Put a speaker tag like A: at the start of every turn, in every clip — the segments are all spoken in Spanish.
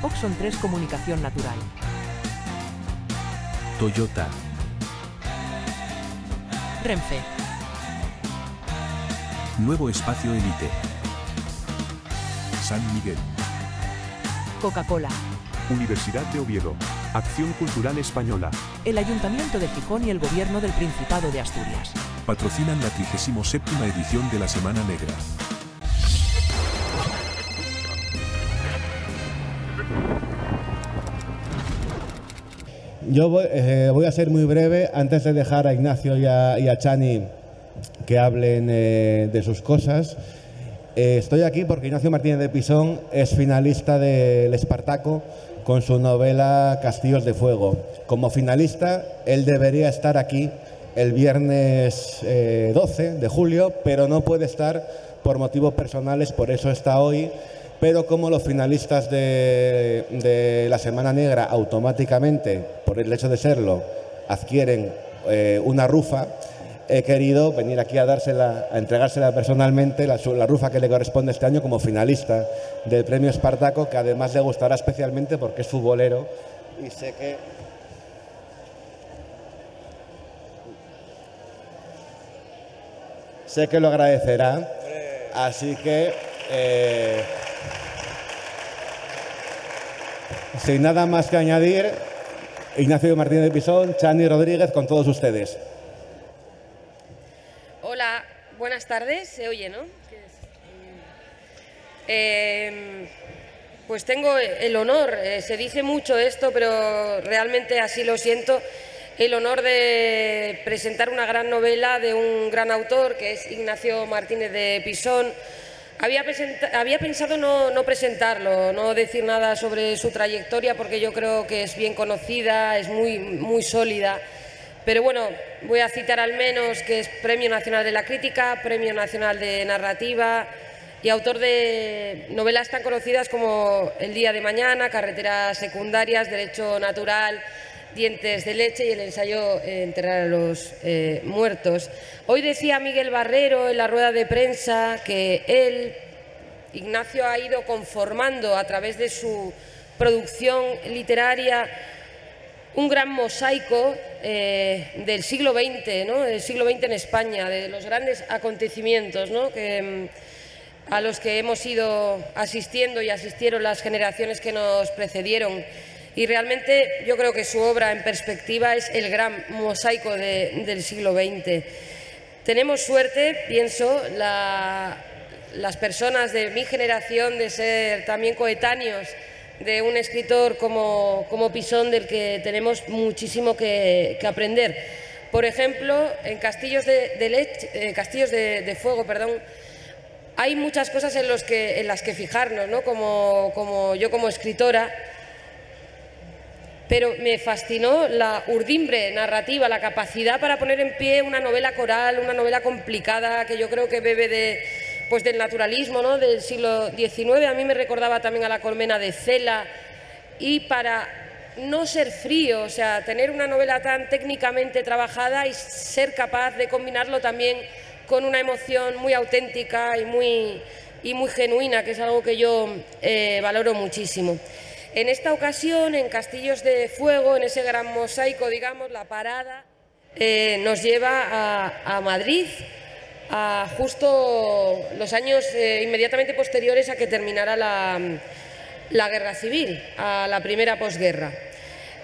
A: Oxon 3 Comunicación Natural.
B: Toyota.
A: Renfe.
B: Nuevo Espacio Elite. San Miguel.
A: Coca-Cola.
B: Universidad de Oviedo. Acción Cultural Española.
A: El Ayuntamiento de Gijón y el Gobierno del Principado de Asturias.
B: Patrocinan la 37ª edición de la Semana Negra.
C: Yo voy a ser muy breve antes de dejar a Ignacio y a Chani que hablen de sus cosas. Estoy aquí porque Ignacio Martínez de Pisón es finalista del Espartaco con su novela Castillos de Fuego. Como finalista, él debería estar aquí el viernes 12 de julio, pero no puede estar por motivos personales, por eso está hoy. Pero como los finalistas de la Semana Negra automáticamente, por el hecho de serlo, adquieren una rufa, he querido venir aquí a entregársela personalmente, la rufa que le corresponde este año como finalista del Premio Espartaco, que además le gustará especialmente porque es futbolero y sé que lo agradecerá. Así que sin nada más que añadir, Ignacio Martínez de Pisón, Chani Rodríguez, con todos ustedes.
D: Hola, buenas tardes. ¿Se oye, no? Pues tengo el honor, se dice mucho esto, pero realmente así lo siento, el honor de presentar una gran novela de un gran autor, que es Ignacio Martínez de Pisón. Había pensado no presentarlo, no decir nada sobre su trayectoria, porque yo creo que es bien conocida, es muy sólida. Pero bueno, voy a citar al menos que es Premio Nacional de la Crítica, Premio Nacional de Narrativa y autor de novelas tan conocidas como El día de mañana, Carreteras secundarias, Derecho natural, Dientes de leche y el ensayo Enterrar a los muertos. Hoy decía Miguel Barrero en la rueda de prensa que él, Ignacio, ha ido conformando a través de su producción literaria un gran mosaico del siglo XX, ¿no? Del siglo XX en España, de los grandes acontecimientos, ¿no? A los que hemos ido asistiendo y asistieron las generaciones que nos precedieron. Y realmente yo creo que su obra en perspectiva es el gran mosaico del siglo XX. Tenemos suerte, pienso, las personas de mi generación de ser también coetáneos de un escritor como Pisón, del que tenemos muchísimo que aprender. Por ejemplo, en Castillos de Fuego, hay muchas cosas en las que fijarnos, ¿no? Como yo como escritora. Pero me fascinó la urdimbre narrativa, la capacidad para poner en pie una novela coral, una novela complicada, que yo creo que bebe del naturalismo, ¿no? Del siglo XIX. A mí me recordaba también a La colmena de Cela. Y para no ser frío, o sea, tener una novela tan técnicamente trabajada y ser capaz de combinarlo también con una emoción muy auténtica y muy genuina, que es algo que yo valoro muchísimo. En esta ocasión, en Castillos de Fuego, en ese gran mosaico, digamos, la parada nos lleva a Madrid, a justo los años inmediatamente posteriores a que terminara la Guerra Civil, a la primera posguerra.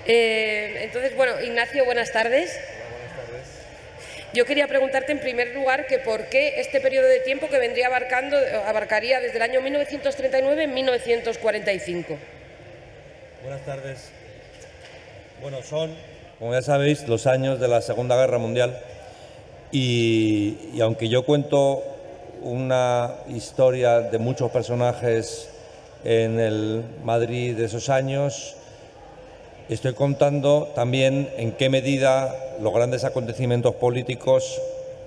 D: Entonces, bueno, Ignacio, buenas tardes.
C: Buenas tardes.
D: Yo quería preguntarte en primer lugar que por qué este periodo de tiempo que abarcaría desde el año 1939 a 1945.
E: Buenas tardes. Bueno, son, como ya sabéis, los años de la Segunda Guerra Mundial y aunque yo cuento una historia de muchos personajes en el Madrid de esos años, estoy contando también en qué medida los grandes acontecimientos políticos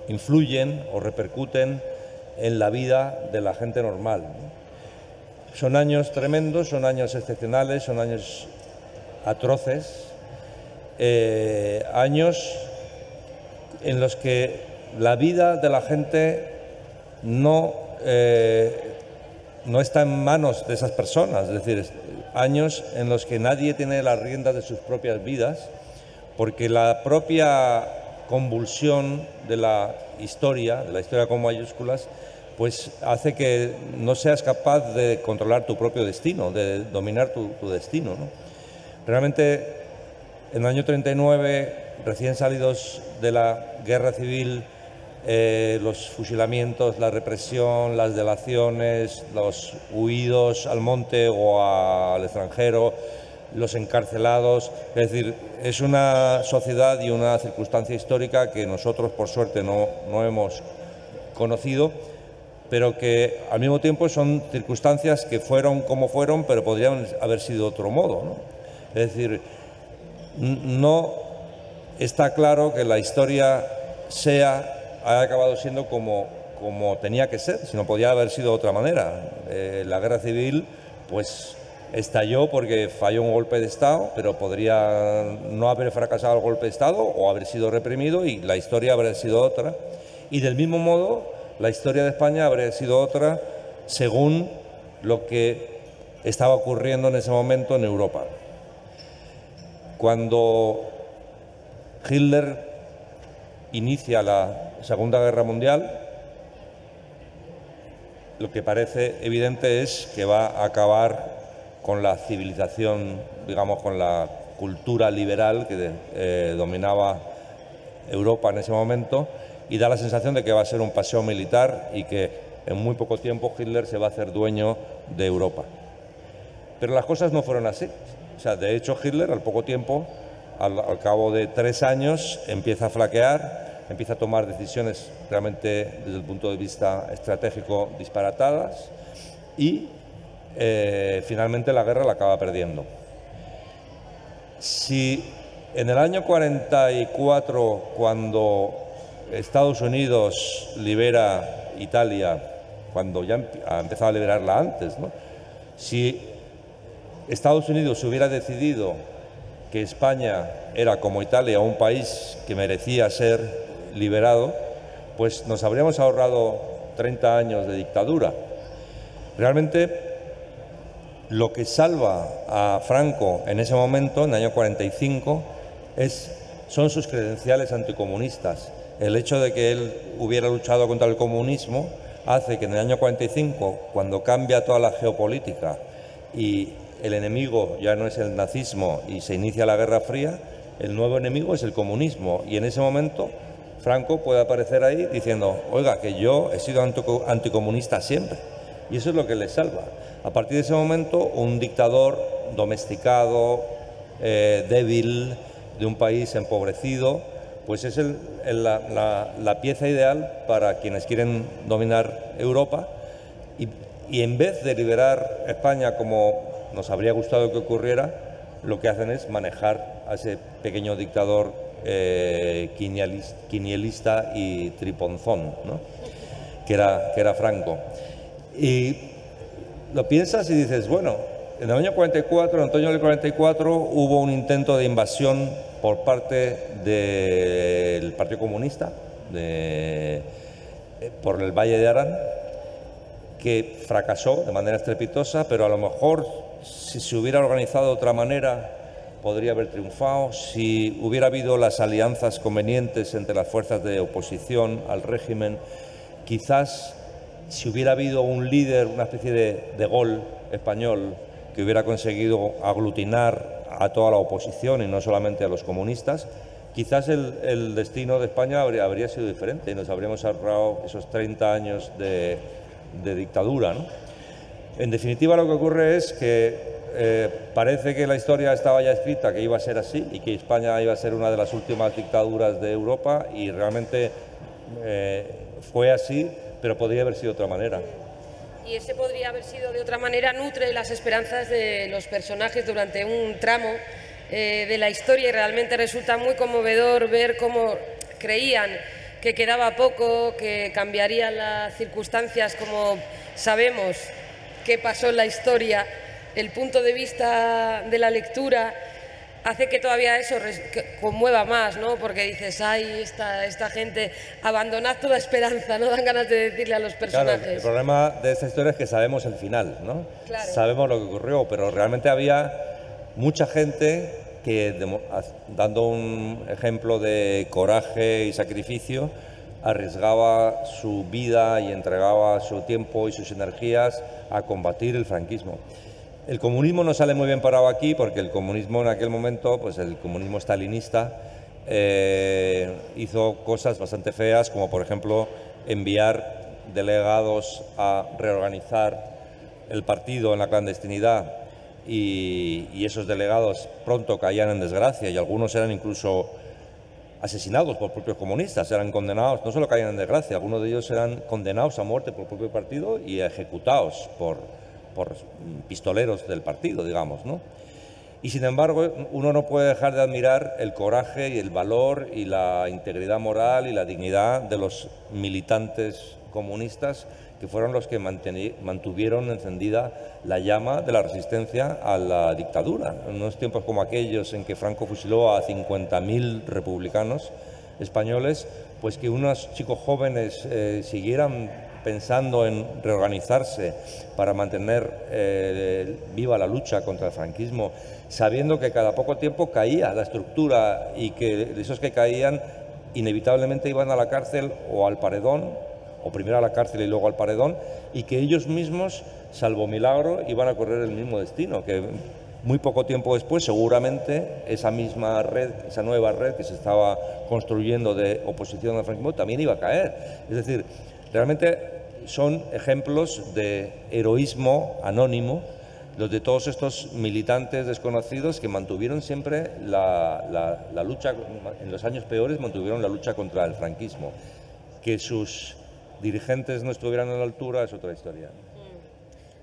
E: influyen o repercuten en la vida de la gente normal, ¿no? Son años tremendos, son años excepcionales, son años atroces, años en los que la vida de la gente no no está en manos de esas personas, es decir, años en los que nadie tiene las riendas de sus propias vidas, porque la propia convulsión de la historia con mayúsculas, pues hace que no seas capaz de controlar tu propio destino, de dominar tu destino, ¿no? Realmente, en el año 39, recién salidos de la guerra civil, los fusilamientos, la represión, las delaciones, los huidos al monte o al extranjero, los encarcelados, es decir, es una sociedad y una circunstancia histórica que nosotros, por suerte, no hemos conocido, pero que al mismo tiempo son circunstancias que fueron como fueron, pero podrían haber sido de otro modo, ¿no? Es decir, no está claro que la historia haya acabado siendo como tenía que ser, sino podía haber sido de otra manera. La guerra civil, pues, estalló porque falló un golpe de Estado, pero podría no haber fracasado el golpe de Estado o haber sido reprimido y la historia habría sido otra. Y del mismo modo, la historia de España habría sido otra según lo que estaba ocurriendo en ese momento en Europa. Cuando Hitler inicia la Segunda Guerra Mundial, lo que parece evidente es que va a acabar con la civilización, digamos, con la cultura liberal que dominaba Europa en ese momento, y da la sensación de que va a ser un paseo militar y que en muy poco tiempo Hitler se va a hacer dueño de Europa. Pero las cosas no fueron así. O sea, de hecho, Hitler, al poco tiempo, al cabo de 3 años, empieza a flaquear, empieza a tomar decisiones realmente, desde el punto de vista estratégico, disparatadas, y finalmente la guerra la acaba perdiendo. Si en el año 44, cuando Estados Unidos libera Italia, cuando ya ha empezado a liberarla antes, ¿no? Si Estados Unidos hubiera decidido que España era, como Italia, un país que merecía ser liberado, pues nos habríamos ahorrado 30 años de dictadura. Realmente, lo que salva a Franco en ese momento, en el año 45, son sus credenciales anticomunistas. El hecho de que él hubiera luchado contra el comunismo hace que en el año 45, cuando cambia toda la geopolítica y el enemigo ya no es el nazismo y se inicia la Guerra Fría, el nuevo enemigo es el comunismo. Y en ese momento Franco puede aparecer ahí diciendo, oiga, que yo he sido anticomunista siempre. Y eso es lo que le salva. A partir de ese momento, un dictador domesticado, débil, de un país empobrecido, pues es la pieza ideal para quienes quieren dominar Europa. Y en vez de liberar España como nos habría gustado que ocurriera, lo que hacen es manejar a ese pequeño dictador quinielista y triponzón, ¿no? que era Franco. Y lo piensas y dices, bueno, en el año 44, en otoño del 44, hubo un intento de invasión por parte del Partido Comunista por el Valle de Arán, que fracasó de manera estrepitosa, pero a lo mejor si se hubiera organizado de otra manera podría haber triunfado, si hubiera habido las alianzas convenientes entre las fuerzas de oposición al régimen, quizás si hubiera habido un líder, una especie de Gaulle español que hubiera conseguido aglutinar a toda la oposición y no solamente a los comunistas, quizás el destino de España habría sido diferente y nos habríamos ahorrado esos 30 años de dictadura, ¿no? En definitiva, lo que ocurre es que parece que la historia estaba ya escrita, que iba a ser así y que España iba a ser una de las últimas dictaduras de Europa, y realmente fue así, pero podría haber sido de otra manera.
D: Y ese podría haber sido de otra manera nutre las esperanzas de los personajes durante un tramo de la historia, y realmente resulta muy conmovedor ver cómo creían que quedaba poco, que cambiarían las circunstancias, como sabemos que pasó en la historia. El punto de vista de la lectura hace que todavía eso que conmueva más, ¿no? Porque dices, ay, esta gente, abandonad toda esperanza, no dan ganas de decirle a los personajes.
E: Claro, el problema de esta historia es que sabemos el final, ¿no?
D: Claro.
E: Sabemos lo que ocurrió, pero realmente había mucha gente que, dando un ejemplo de coraje y sacrificio, arriesgaba su vida y entregaba su tiempo y sus energías a combatir el franquismo. El comunismo no sale muy bien parado aquí porque el comunismo en aquel momento, pues el comunismo stalinista, hizo cosas bastante feas, como por ejemplo enviar delegados a reorganizar el partido en la clandestinidad, y esos delegados pronto caían en desgracia y algunos eran incluso asesinados por propios comunistas, eran condenados, no solo caían en desgracia, algunos de ellos eran condenados a muerte por el propio partido y ejecutados por pistoleros del partido, digamos, ¿no? Y sin embargo, uno no puede dejar de admirar el coraje y el valor y la integridad moral y la dignidad de los militantes comunistas, que fueron los que mantuvieron encendida la llama de la resistencia a la dictadura. En unos tiempos como aquellos en que Franco fusiló a 50.000 republicanos españoles, pues que unos chicos jóvenes siguieran pensando en reorganizarse para mantener viva la lucha contra el franquismo, sabiendo que cada poco tiempo caía la estructura y que esos que caían inevitablemente iban a la cárcel o al paredón, o primero a la cárcel y luego al paredón, y que ellos mismos, salvo milagro, iban a correr el mismo destino, que muy poco tiempo después seguramente esa misma red, esa nueva red que se estaba construyendo de oposición al franquismo también iba a caer. Es decir, realmente son ejemplos de heroísmo anónimo los de todos estos militantes desconocidos que mantuvieron siempre la lucha, en los años peores mantuvieron la lucha contra el franquismo. Que sus dirigentes no estuvieran a la altura es otra historia.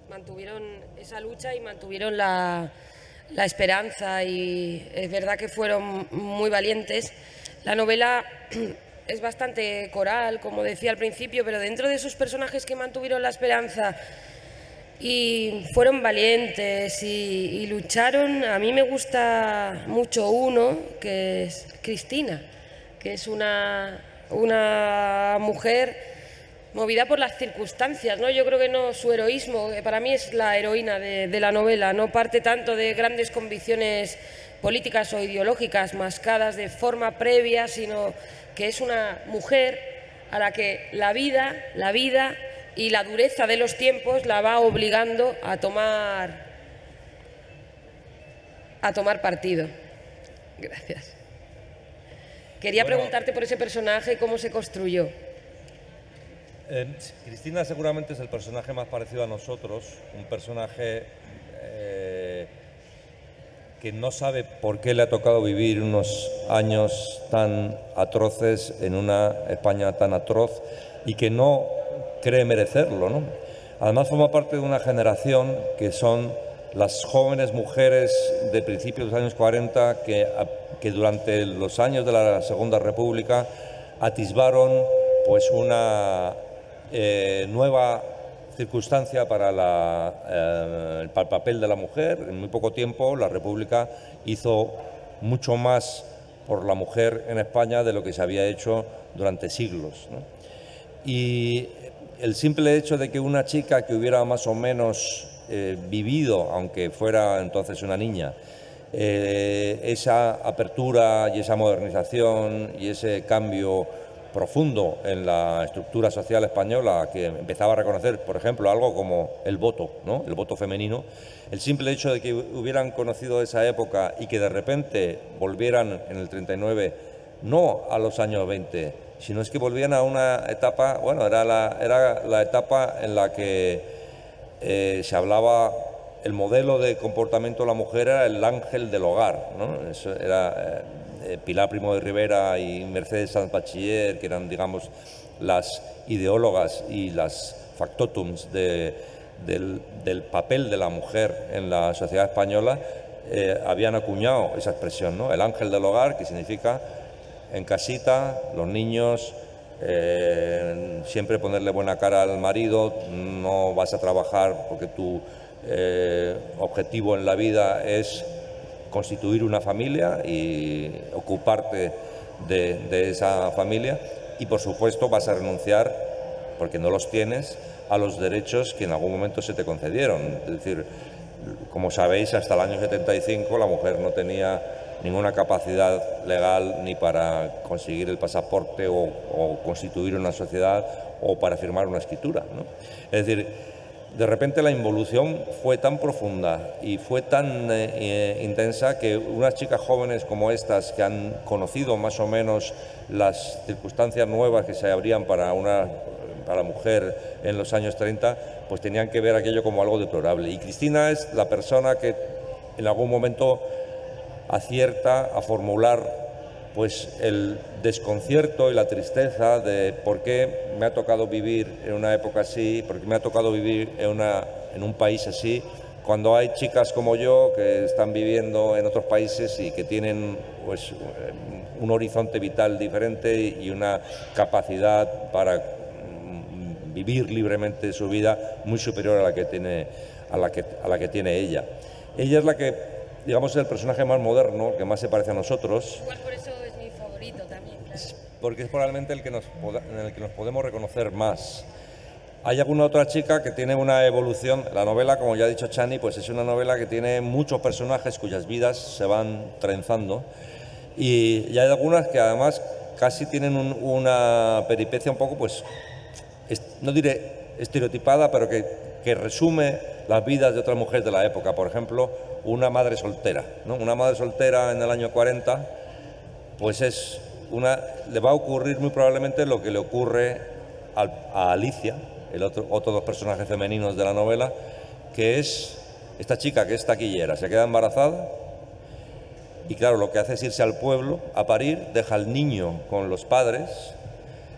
D: Mantuvieron esa lucha y mantuvieron la esperanza, y es verdad que fueron muy valientes. La novela es bastante coral, como decía al principio, pero dentro de esos personajes que mantuvieron la esperanza y fueron valientes y lucharon, a mí me gusta mucho uno, que es Cristina, que es una mujer movida por las circunstancias, ¿no? Yo creo que no su heroísmo, que para mí es la heroína de la novela, no parte tanto de grandes convicciones políticas o ideológicas mascadas de forma previa, sino que es una mujer a la que la vida y la dureza de los tiempos la va obligando a tomar partido. Gracias. Quería preguntarte por ese personaje, ¿cómo se construyó?
E: Cristina seguramente es el personaje más parecido a nosotros, un personaje que no sabe por qué le ha tocado vivir unos años tan atroces en una España tan atroz y que no cree merecerlo, ¿no? Además forma parte de una generación que son las jóvenes mujeres de principios de los años 40 que durante los años de la Segunda República atisbaron pues una nueva circunstancia para el papel de la mujer. En muy poco tiempo la República hizo mucho más por la mujer en España de lo que se había hecho durante siglos, ¿no? Y el simple hecho de que una chica que hubiera más o menos vivido, aunque fuera entonces una niña, esa apertura y esa modernización y ese cambio profundo en la estructura social española, que empezaba a reconocer, por ejemplo, algo como el voto, ¿no? El voto femenino, el simple hecho de que hubieran conocido esa época y que de repente volvieran en el 39, no a los años 20, sino es que volvían a una etapa, bueno, era la etapa en la que se hablaba, el modelo de comportamiento de la mujer era el ángel del hogar, ¿no? Eso era Pilar Primo de Rivera y Mercedes Sanz Bachiller, que eran, digamos, las ideólogas y las factotums del papel de la mujer en la sociedad española, habían acuñado esa expresión, ¿no? El ángel del hogar, que significa en casita, los niños, siempre ponerle buena cara al marido, no vas a trabajar porque tu objetivo en la vida es constituir una familia y ocuparte de esa familia, y por supuesto vas a renunciar, porque no los tienes, a los derechos que en algún momento se te concedieron. Es decir, como sabéis, hasta el año 75 la mujer no tenía ninguna capacidad legal ni para conseguir el pasaporte o constituir una sociedad o para firmar una escritura, ¿no? Es decir, de repente la involución fue tan profunda y fue tan intensa que unas chicas jóvenes como estas, que han conocido más o menos las circunstancias nuevas que se abrían para la mujer en los años 30, pues tenían que ver aquello como algo deplorable. Y Cristina es la persona que en algún momento acierta a formular pues el desconcierto y la tristeza de por qué me ha tocado vivir en una época así, por qué me ha tocado vivir en un país así, cuando hay chicas como yo que están viviendo en otros países y que tienen pues un horizonte vital diferente y una capacidad para vivir libremente su vida muy superior a la que tiene ella. Ella es la que, digamos, es el personaje más moderno, que más se parece a nosotros.
D: Igual por eso es mi favorito también, claro.
E: Porque es probablemente en el que nos podemos reconocer más. Hay alguna otra chica que tiene una evolución. La novela, como ya ha dicho Chani, pues es una novela que tiene muchos personajes cuyas vidas se van trenzando, y hay algunas que además casi tienen una peripecia un poco, pues, no diré estereotipada, pero que resume las vidas de otras mujeres de la época. Por ejemplo, una madre soltera, ¿no? Una madre soltera en el año 40, pues le va a ocurrir muy probablemente lo que le ocurre a Alicia, otros dos personajes femeninos de la novela, que es esta chica que es taquillera, se queda embarazada y claro, lo que hace es irse al pueblo a parir, deja al niño con los padres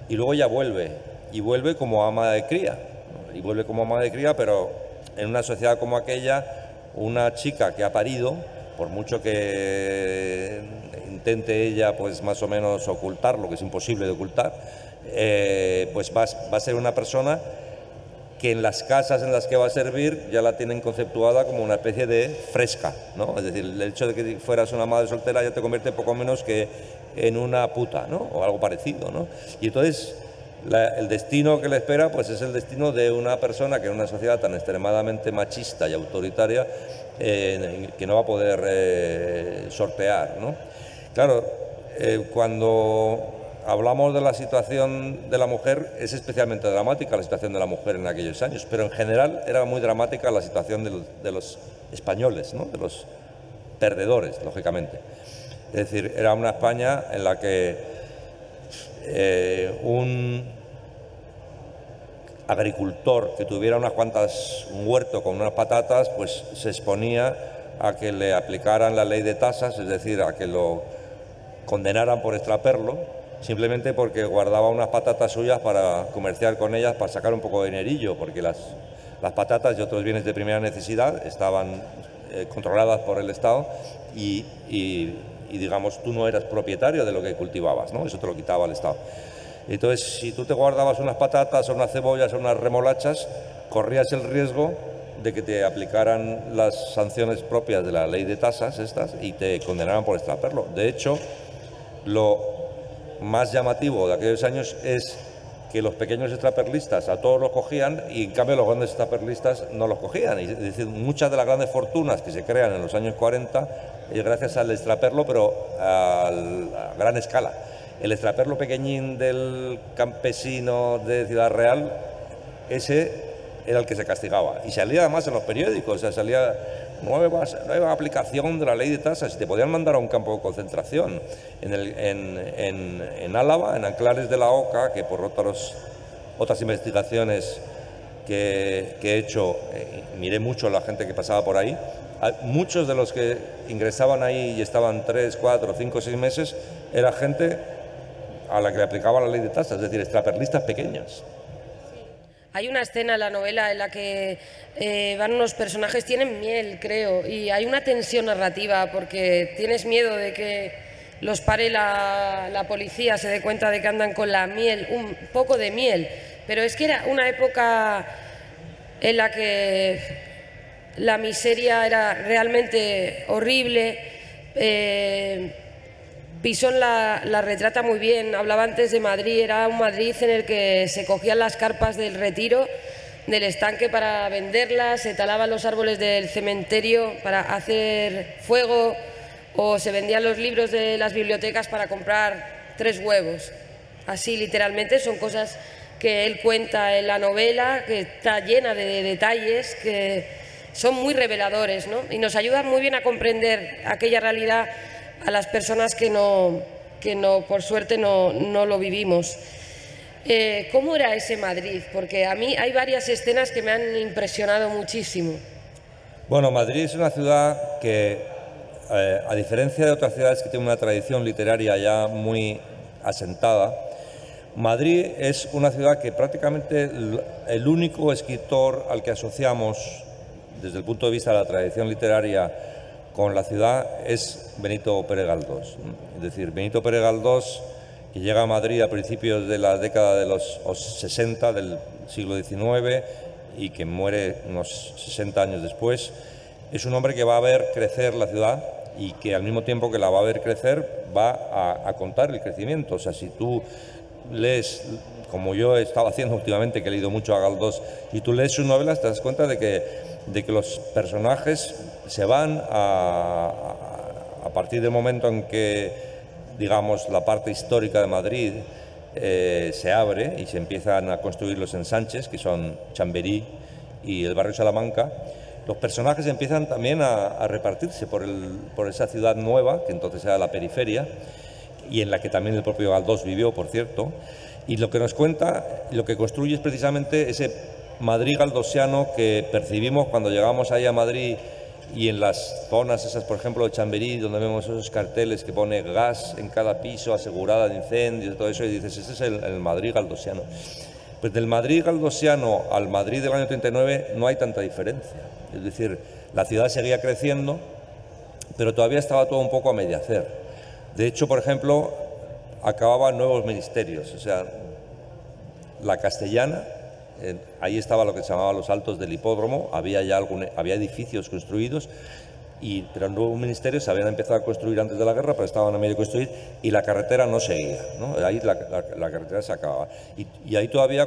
E: y luego ya vuelve, y vuelve como ama de cría, ¿no? Y vuelve como ama de cría, pero en una sociedad como aquella, una chica que ha parido, por mucho que intente ella pues más o menos ocultar, lo que es imposible de ocultar, pues va a ser una persona que en las casas en las que va a servir ya la tienen conceptuada como una especie de fresca, ¿no? Es decir, el hecho de que fueras una madre soltera ya te convierte poco menos que en una puta, ¿no? O algo parecido, ¿no? Y entonces el destino que le espera pues es el destino de una persona que en una sociedad tan extremadamente machista y autoritaria que no va a poder sortear, ¿no? Claro, cuando hablamos de la situación de la mujer, es especialmente dramática la situación de la mujer en aquellos años, pero en general era muy dramática la situación de los españoles, ¿no? De los perdedores, lógicamente. Es decir, era una España en la que un agricultor que tuviera un huerto con unas patatas, pues se exponía a que le aplicaran la ley de tasas, es decir, a que lo condenaran por extraperlo, simplemente porque guardaba unas patatas suyas para comerciar con ellas, para sacar un poco de dinerillo, porque las patatas y otros bienes de primera necesidad estaban controladas por el Estado y digamos, tú no eras propietario de lo que cultivabas, ¿no? Eso te lo quitaba el Estado. Entonces, si tú te guardabas unas patatas o unas cebollas o unas remolachas, corrías el riesgo de que te aplicaran las sanciones propias de la ley de tasas estas y te condenaran por extraperlo. De hecho, lo más llamativo de aquellos años es que los pequeños extraperlistas a todos los cogían y en cambio los grandes extraperlistas no los cogían. Es decir, muchas de las grandes fortunas que se crean en los años 40 es gracias al extraperlo, pero a gran escala. El extraperlo pequeñi del campesino de Ciudad Real, ese era el que se castigaba. Y salía además en los periódicos, o sea, salía nueva aplicación de la ley de tasas, y te podían mandar a un campo de concentración. En Álava, en Anclares de la Oca, que por otras investigaciones que he hecho, miré mucho a la gente que pasaba por ahí, muchos de los que ingresaban ahí y estaban 3, 4, 5, 6 meses, era gente a la que le aplicaba la ley de tasas, es decir, extraperlistas pequeñas.
D: Hay una escena en la novela en la que van unos personajes, tienen miel, creo, y hay una tensión narrativa porque tienes miedo de que los pare la policía, se dé cuenta de que andan con la miel, un poco de miel. Pero es que era una época en la que la miseria era realmente horrible Pisón la retrata muy bien. Hablaba antes de Madrid, era un Madrid en el que se cogían las carpas del Retiro, del estanque, para venderlas, se talaban los árboles del cementerio para hacer fuego, o se vendían los libros de las bibliotecas para comprar 3 huevos. Así literalmente, son cosas que él cuenta en la novela, que está llena de detalles que son muy reveladores, ¿no? Y nos ayudan muy bien a comprender aquella realidad a las personas que por suerte no lo vivimos. ¿Cómo era ese Madrid? Porque a mí hay varias escenas que me han impresionado muchísimo.
E: Bueno, Madrid es una ciudad que, a diferencia de otras ciudades que tienen una tradición literaria ya muy asentada, Madrid es una ciudad que prácticamente el único escritor al que asociamos, desde el punto de vista de la tradición literaria, con la ciudad es Benito Pérez Galdós. Es decir, Benito Pérez Galdós, que llega a Madrid a principios de la década de los 60 del siglo XIX y que muere unos 60 años después, es un hombre que va a ver crecer la ciudad y que al mismo tiempo que la va a ver crecer va a contar el crecimiento. O sea, si tú lees, como yo he estado haciendo últimamente, que he leído mucho a Galdós, y tú lees sus novelas, te das cuenta de que los personajes se van a partir del momento en que, digamos, la parte histórica de Madrid se abre y se empiezan a construir los ensanches, que son Chamberí y el barrio Salamanca. Los personajes empiezan también a repartirse por esa ciudad nueva, que entonces era la periferia, y en la que también el propio Galdós vivió, por cierto. Y lo que nos cuenta, lo que construye es precisamente ese Madrid galdosiano que percibimos cuando llegamos ahí a Madrid, y en las zonas esas, por ejemplo, de Chamberí, donde vemos esos carteles que pone gas en cada piso, asegurada de incendios, todo eso, y dices, ese es el Madrid galdosiano. Pues del Madrid galdosiano al Madrid del año 39 no hay tanta diferencia. Es decir, la ciudad seguía creciendo, pero todavía estaba todo un poco a medio hacer. De hecho, por ejemplo, acababan nuevos ministerios. O sea, la Castellana, ahí estaba lo que se llamaba los Altos del Hipódromo, había ya había edificios construidos, pero el nuevo ministerio se habían empezado a construir antes de la guerra, pero estaban a medio de construir, y la carretera no seguía, ¿no? Ahí la carretera se acababa. Y ahí todavía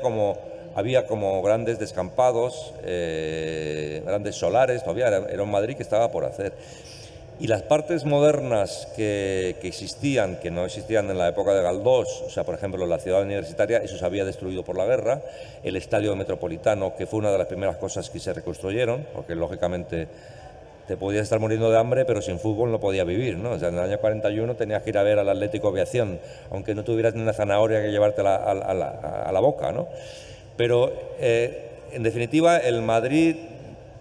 E: había como grandes descampados, grandes solares, todavía era un Madrid que estaba por hacer. Y las partes modernas que existían, que no existían en la época de Galdós, o sea, por ejemplo, la ciudad universitaria, eso se había destruido por la guerra, el estadio metropolitano, que fue una de las primeras cosas que se reconstruyeron, porque lógicamente te podías estar muriendo de hambre, pero sin fútbol no podías vivir, ¿no? O sea, en el año 41 tenías que ir a ver al Atlético Aviación, aunque no tuvieras ni una zanahoria que llevarte a la boca, ¿no? Pero, en definitiva, el Madrid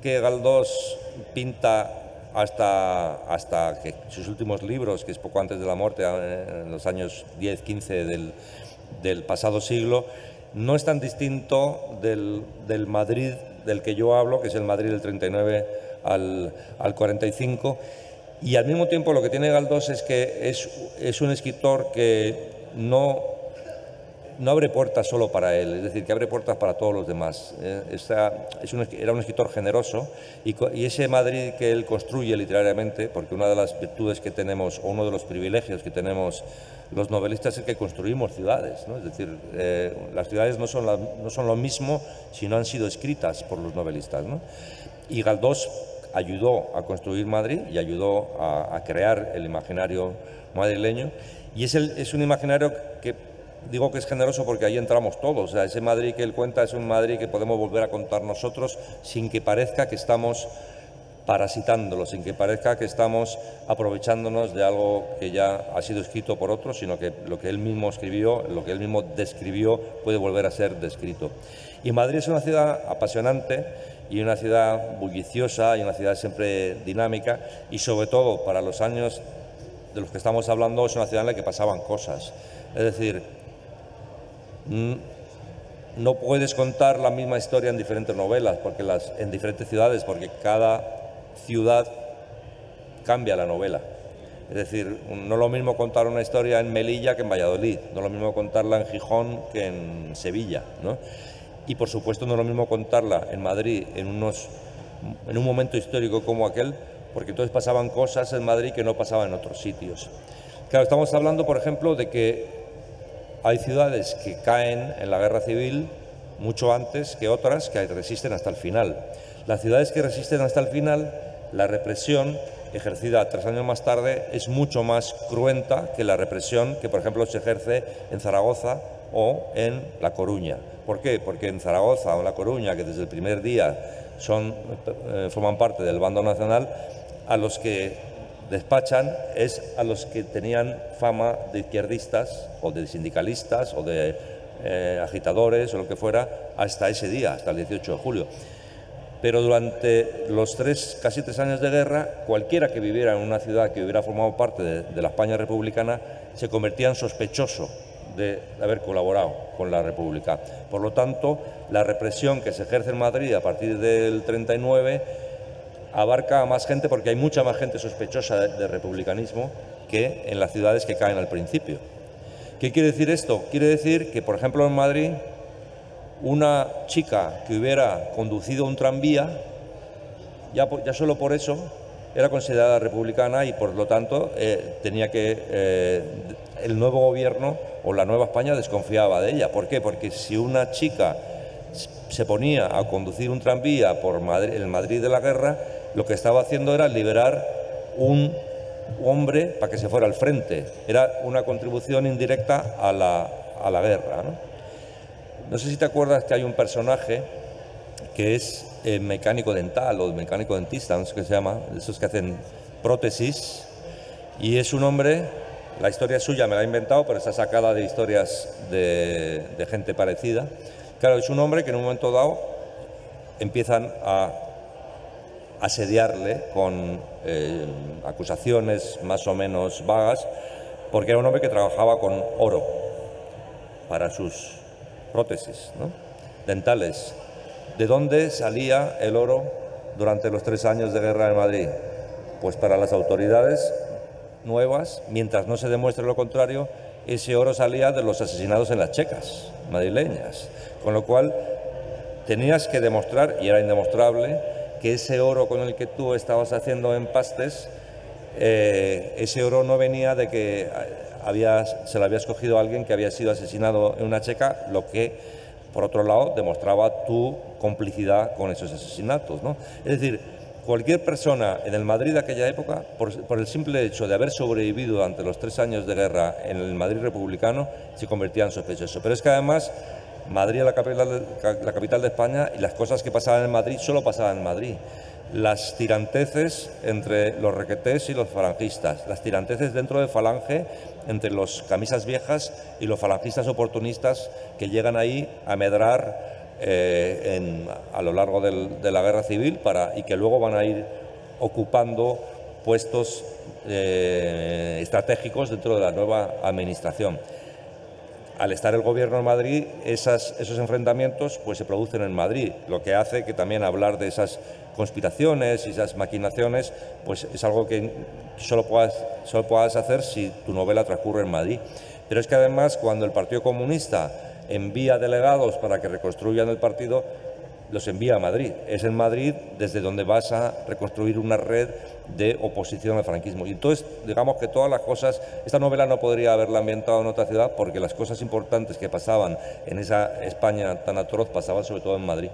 E: que Galdós pinta hasta que sus últimos libros, que es poco antes de la muerte, en los años 10, 15 del pasado siglo, no es tan distinto del Madrid del que yo hablo, que es el Madrid del 39 al 45, y al mismo tiempo lo que tiene Galdós es que es un escritor que no abre puertas solo para él, es decir, que abre puertas para todos los demás. Era un escritor generoso, y ese Madrid que él construye literariamente, porque una de las virtudes que tenemos, o uno de los privilegios que tenemos los novelistas, es que construimos ciudades, ¿no? Es decir, las ciudades no son lo mismo si no han sido escritas por los novelistas, ¿no? Y Galdós ayudó a construir Madrid y ayudó a crear el imaginario madrileño, y es un imaginario que digo que es generoso porque ahí entramos todos. O sea, ese Madrid que él cuenta es un Madrid que podemos volver a contar nosotros sin que parezca que estamos parasitándolo, sin que parezca que estamos aprovechándonos de algo que ya ha sido escrito por otros, sino que lo que él mismo escribió, lo que él mismo describió, puede volver a ser descrito. Y Madrid es una ciudad apasionante y una ciudad bulliciosa y una ciudad siempre dinámica, y sobre todo para los años de los que estamos hablando es una ciudad en la que pasaban cosas. Es decir, no puedes contar la misma historia en diferentes novelas, en diferentes ciudades, porque cada ciudad cambia la novela. Es decir, no es lo mismo contar una historia en Melilla que en Valladolid, no es lo mismo contarla en Gijón que en Sevilla, ¿no? Y por supuesto no es lo mismo contarla en Madrid en un momento histórico como aquel, porque entonces pasaban cosas en Madrid que no pasaban en otros sitios. Claro, estamos hablando, por ejemplo, de que hay ciudades que caen en la guerra civil mucho antes que otras que resisten hasta el final. Las ciudades que resisten hasta el final, la represión ejercida 3 años más tarde es mucho más cruenta que la represión que, por ejemplo, se ejerce en Zaragoza o en La Coruña. ¿Por qué? Porque en Zaragoza o en La Coruña, que desde el primer día forman parte del bando nacional, a los que despachan es a los que tenían fama de izquierdistas o de sindicalistas o de agitadores o lo que fuera hasta ese día, hasta el 18 de julio. Pero durante los casi 3 años de guerra, cualquiera que viviera en una ciudad que hubiera formado parte de la España republicana se convertía en sospechoso de haber colaborado con la República. Por lo tanto, la represión que se ejerce en Madrid a partir del 39 abarca a más gente porque hay mucha más gente sospechosa de republicanismo que en las ciudades que caen al principio. ¿Qué quiere decir esto? Quiere decir que, por ejemplo, en Madrid, una chica que hubiera conducido un tranvía, ya solo por eso era considerada republicana y, por lo tanto, tenía que el nuevo gobierno o la nueva España desconfiaba de ella. ¿Por qué? Porque si una chica se ponía a conducir un tranvía por el Madrid de la guerra, lo que estaba haciendo era liberar un hombre para que se fuera al frente. Era una contribución indirecta a la guerra, ¿no? No sé si te acuerdas que hay un personaje que es mecánico dental o mecánico dentista, no sé qué se llama, esos que hacen prótesis, y es un hombre, la historia suya me la he inventado, pero está sacada de historias de gente parecida. Claro, es un hombre que en un momento dado empiezan a asediarle con acusaciones más o menos vagas, porque era un hombre que trabajaba con oro para sus prótesis, ¿no?, dentales. ¿De dónde salía el oro durante los 3 años de guerra en Madrid? Pues para las autoridades nuevas, mientras no se demuestre lo contrario, ese oro salía de los asesinados en las checas madrileñas. Con lo cual tenías que demostrar, y era indemostrable, que ese oro con el que tú estabas haciendo empastes, ese oro no venía de que se lo había escogido a alguien que había sido asesinado en una checa, lo que, por otro lado, demostraba tu complicidad con esos asesinatos, ¿no? Es decir, cualquier persona en el Madrid de aquella época, por el simple hecho de haber sobrevivido durante los 3 años de guerra en el Madrid republicano, se convertía en sospechoso. Pero es que además Madrid es la capital de España y las cosas que pasaban en Madrid solo pasaban en Madrid. Las tiranteces entre los requetés y los falangistas, las tiranteces dentro de Falange entre los camisas viejas y los falangistas oportunistas que llegan ahí a medrar a lo largo de la guerra civil y que luego van a ir ocupando puestos estratégicos dentro de la nueva administración. Al estar el gobierno en Madrid, esos enfrentamientos pues se producen en Madrid, lo que hace que también hablar de esas conspiraciones y esas maquinaciones pues es algo que solo puedas hacer si tu novela transcurre en Madrid. Pero es que además, cuando el Partido Comunista envía delegados para que reconstruyan el partido, los envía a Madrid. Es en Madrid desde donde vas a reconstruir una red de oposición al franquismo. Y entonces, digamos que todas las cosas, esta novela no podría haberla ambientado en otra ciudad porque las cosas importantes que pasaban en esa España tan atroz pasaban sobre todo en Madrid.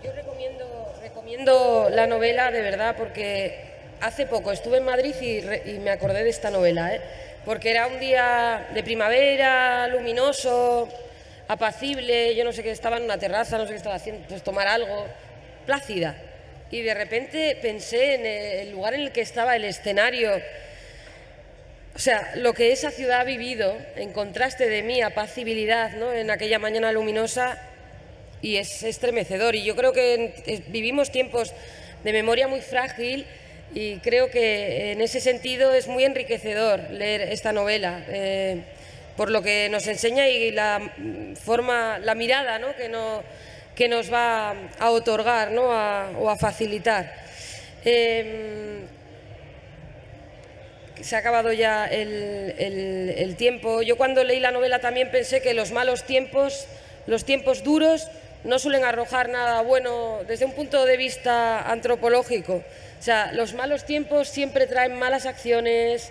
D: Yo recomiendo la novela de verdad porque hace poco estuve en Madrid y me acordé de esta novela, porque era un día de primavera, luminoso, apacible, yo no sé qué, estaba en una terraza, no sé qué estaba haciendo, pues tomar algo, plácida. Y de repente pensé en el lugar en el que estaba, el escenario, o sea, lo que esa ciudad ha vivido, en contraste de mi apacibilidad, ¿no?, en aquella mañana luminosa, y es estremecedor. Y yo creo que vivimos tiempos de memoria muy frágil y creo que en ese sentido es muy enriquecedor leer esta novela. Por lo que nos enseña y la mirada, ¿no?, que nos va a otorgar, ¿no?, o a facilitar. Se ha acabado ya el tiempo. Yo cuando leí la novela también pensé que los malos tiempos, los tiempos duros, no suelen arrojar nada bueno desde un punto de vista antropológico. O sea, los malos tiempos siempre traen malas acciones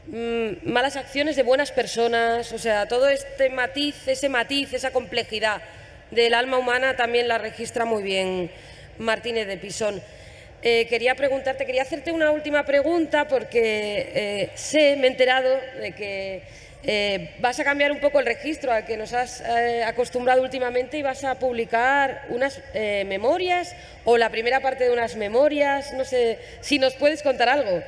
D: de buenas personas. O sea, todo este matiz, esa complejidad del alma humana también la registra muy bien Martínez de Pisón. Quería hacerte una última pregunta porque me he enterado de que vas a cambiar un poco el registro al que nos has acostumbrado últimamente y vas a publicar unas memorias o la primera parte de unas memorias. No sé si nos puedes contar algo.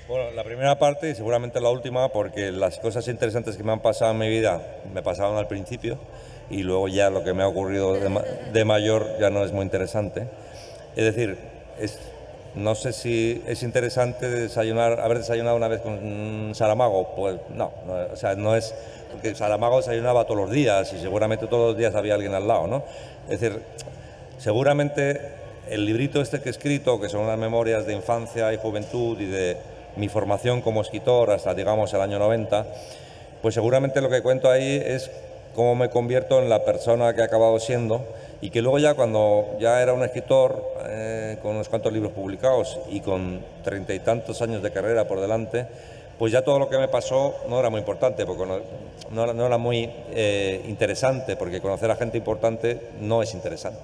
E: Bueno, la primera parte y seguramente la última, porque las cosas interesantes que me han pasado en mi vida me pasaron al principio y luego ya lo que me ha ocurrido de mayor ya no es muy interesante. Es decir, no sé si es interesante haber desayunado una vez con Saramago. Pues no, o sea, no es, porque Saramago desayunaba todos los días y seguramente todos los días había alguien al lado, ¿no? Es decir, seguramente el librito este que he escrito, que son unas memorias de infancia y juventud y de mi formación como escritor hasta, digamos, el año 90, pues seguramente lo que cuento ahí es cómo me convierto en la persona que he acabado siendo y que luego ya cuando ya era un escritor con unos cuantos libros publicados y con 30 y tantos años de carrera por delante, pues ya todo lo que me pasó no era muy importante, porque no era muy interesante, porque conocer a gente importante no es interesante.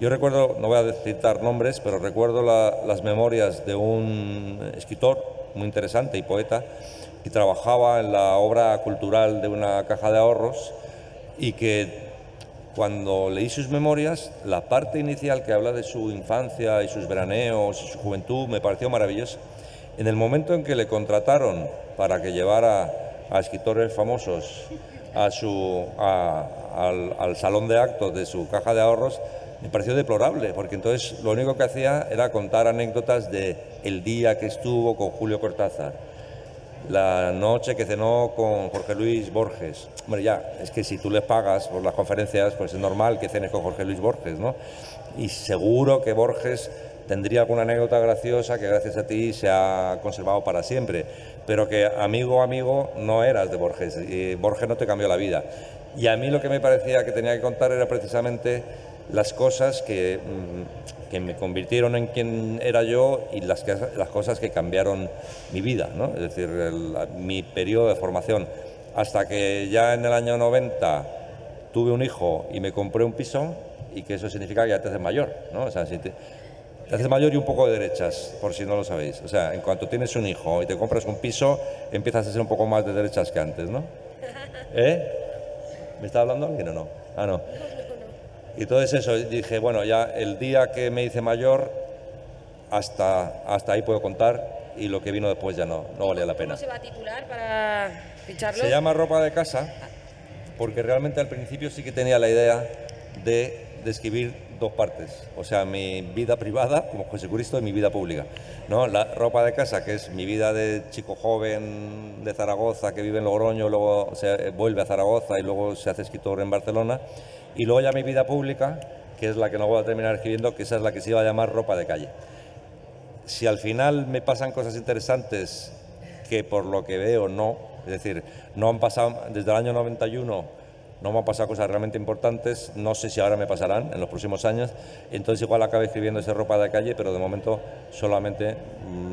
E: Yo recuerdo, no voy a citar nombres, pero recuerdo las memorias de un escritor muy interesante y poeta que trabajaba en la obra cultural de una caja de ahorros y que cuando leí sus memorias, la parte inicial que habla de su infancia y sus veraneos y su juventud me pareció maravillosa. En el momento en que le contrataron para que llevara a escritores famosos al salón de actos de su caja de ahorros, me pareció deplorable, porque entonces lo único que hacía era contar anécdotas de el día que estuvo con Julio Cortázar, la noche que cenó con Jorge Luis Borges. Hombre, ya, es que si tú les pagas por las conferencias, pues es normal que cenes con Jorge Luis Borges, ¿no? Y seguro que Borges tendría alguna anécdota graciosa que gracias a ti se ha conservado para siempre, pero que amigo no eras de Borges, y Borges no te cambió la vida. Y a mí lo que me parecía que tenía que contar era precisamente las cosas que me convirtieron en quien era yo y las cosas que cambiaron mi vida, ¿no? Es decir, mi periodo de formación. Hasta que ya en el año 90 tuve un hijo y me compré un piso, y que eso significa que ya te haces mayor, ¿no? O sea, si te haces mayor y un poco de derechas, por si no lo sabéis. O sea, en cuanto tienes un hijo y te compras un piso, empiezas a ser un poco más de derechas que antes, ¿no? ¿Me está hablando alguien o no? Ah, no. Y todo eso, dije, bueno, ya el día que me hice mayor, hasta ahí puedo contar, y lo que vino después ya no valía la pena.
D: ¿Cómo se va a titular para ficharlo?
E: Se llama Ropa de casa, porque realmente al principio sí que tenía la idea de escribir dos partes, o sea, mi vida privada como José Cristo y mi vida pública, ¿no? La ropa de casa, que es mi vida de chico joven de Zaragoza que vive en Logroño, luego se vuelve a Zaragoza y luego se hace escritor en Barcelona, y luego ya mi vida pública, que es la que no voy a terminar escribiendo, que esa es la que se iba a llamar Ropa de calle. Si al final me pasan cosas interesantes, que por lo que veo no, es decir, no han pasado desde el año 91, no me han pasado cosas realmente importantes, no sé si ahora me pasarán en los próximos años, entonces igual acabe escribiendo esa Ropa de calle, pero de momento solamente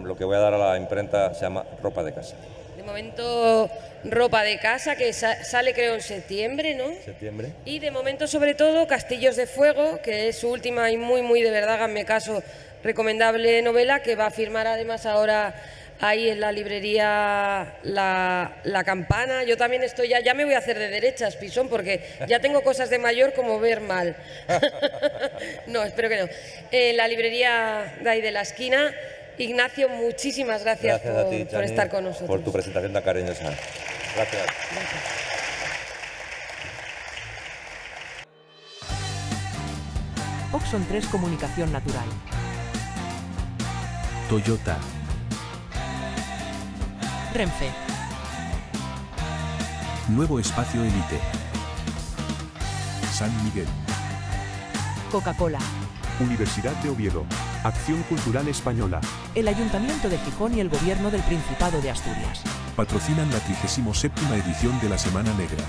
E: lo que voy a dar a la imprenta se llama Ropa de casa.
D: De momento Ropa de casa, que sale creo en septiembre, ¿no?
E: Septiembre.
D: Y de momento sobre todo Castillos de Fuego, que es su última y muy de verdad, háganme caso, recomendable novela, que va a firmar además ahora ahí en la librería La Campana. Yo también estoy ya me voy a hacer de derechas, Pisón, porque ya tengo cosas de mayor como ver mal. No, espero que no. La librería de ahí de la esquina. Ignacio, muchísimas gracias
E: a ti,
D: por estar con nosotros.
E: Por tu presentación tan cariñosa. Gracias.
A: Oxon 3 Comunicación Natural.
B: Toyota.
A: Renfe.
B: Nuevo espacio Elite. San Miguel.
A: Coca-Cola.
B: Universidad de Oviedo. Acción Cultural Española.
A: El Ayuntamiento de Gijón y el Gobierno del Principado de Asturias.
B: Patrocinan la 37ª edición de la Semana Negra.